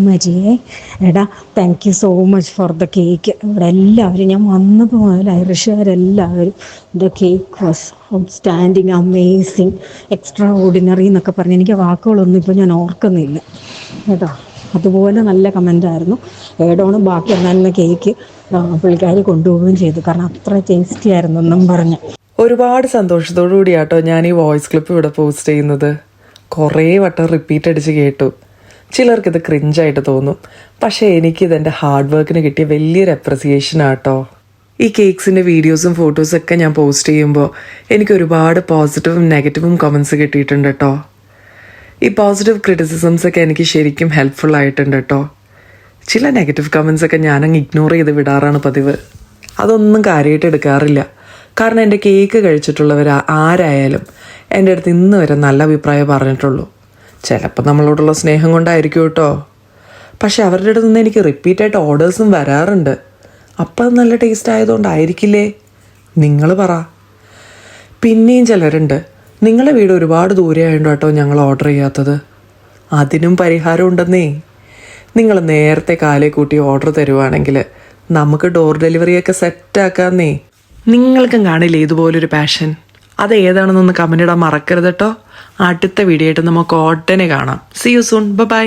മരിയേ എടാ, thank you so much for the cake. ഇവിടെ എല്ലാവരും, ഞാൻ വന്നപ്പോൾ മുതൽ ഐറിഷുകാരെല്ലാവരും the cake was outstanding, amazing, extraordinary എന്നൊക്കെ പറഞ്ഞ് എനിക്ക് വാക്കുകളൊന്നും ഇപ്പോൾ ഞാൻ ഓർക്കുന്നില്ല കേട്ടോ. അതുപോലെ നല്ല കമൻ്റായിരുന്നു. ഏടോണ് ബാക്കി എന്നായിരുന്ന കേക്ക് പുള്ളിക്കാർ കൊണ്ടുപോവുകയും ചെയ്തു, കാരണം അത്ര ടേസ്റ്റി ആയിരുന്നു എന്നും പറഞ്ഞ്. ഒരുപാട് സന്തോഷത്തോടു കൂടിയാട്ടോ ഞാൻ ഈ വോയിസ് ക്ലിപ്പ് ഇവിടെ പോസ്റ്റ് ചെയ്യുന്നത്. കുറേ വട്ടം റിപ്പീറ്റ് അടിച്ച് കേട്ടു. ചിലർക്കിത് ക്രിഞ്ചായിട്ട് തോന്നും, പക്ഷേ എനിക്കിതെൻ്റെ ഹാർഡ് വർക്കിന് കിട്ടിയ വലിയൊരു അപ്രിസിയേഷൻ ആട്ടോ. ഈ കേക്ക്സിൻ്റെ വീഡിയോസും ഫോട്ടോസും ഒക്കെ ഞാൻ പോസ്റ്റ് ചെയ്യുമ്പോൾ എനിക്ക് ഒരുപാട് പോസിറ്റീവും നെഗറ്റീവും കമൻസ് കിട്ടിയിട്ടുണ്ട് കേട്ടോ. ഈ പോസിറ്റീവ് ക്രിറ്റിസിസംസ് ഒക്കെ എനിക്ക് ശരിക്കും ഹെൽപ്ഫുൾ ആയിട്ടുണ്ട് കേട്ടോ. ചില നെഗറ്റീവ് കമൻസ് ഒക്കെ ഞാനങ്ങ് ഇഗ്നോർ ചെയ്ത് വിടാറാണ് പതിവ്. അതൊന്നും കാര്യമായിട്ട് എടുക്കാറില്ല, കാരണം എൻ്റെ കേക്ക് കഴിച്ചിട്ടുള്ളവർ ആരായാലും എൻ്റെ അടുത്ത് ഇന്ന് വരെ നല്ല അഭിപ്രായം പറഞ്ഞിട്ടുള്ളൂ. ചിലപ്പോൾ നമ്മളോടുള്ള സ്നേഹം കൊണ്ടായിരിക്കും കേട്ടോ, പക്ഷെ അവരുടെ അടുത്ത് നിന്ന് എനിക്ക് റിപ്പീറ്റായിട്ട് ഓർഡേഴ്സും വരാറുണ്ട്. അപ്പം അത് നല്ല ടേസ്റ്റ് ആയതുകൊണ്ടായിരിക്കില്ലേ? നിങ്ങൾ പറ. പിന്നെയും ചിലരുണ്ട്, നിങ്ങളുടെ വീട് ഒരുപാട് ദൂരെ ആയതുകൊണ്ട് കേട്ടോ ഞങ്ങൾ ഓർഡർ ചെയ്യാത്തത്. അതിനും പരിഹാരം ഉണ്ടെന്നേ. നിങ്ങൾ നേരത്തെ കാലേ കൂട്ടി ഓർഡർ തരുവാണെങ്കിൽ നമുക്ക് ഡോർ ഡെലിവറിയൊക്കെ സെറ്റാക്കാന്നേ. നിങ്ങൾക്കും കാണില്ലേ ഇതുപോലൊരു പാഷൻ? അത് ഏതാണെന്നൊന്ന് കമൻ്റ് ഇടാൻ മറക്കരുത് കേട്ടോ. അടുത്ത വീഡിയോ ആയിട്ട് നമുക്ക് ഉടനെ കാണാം. See you soon. ബൈ.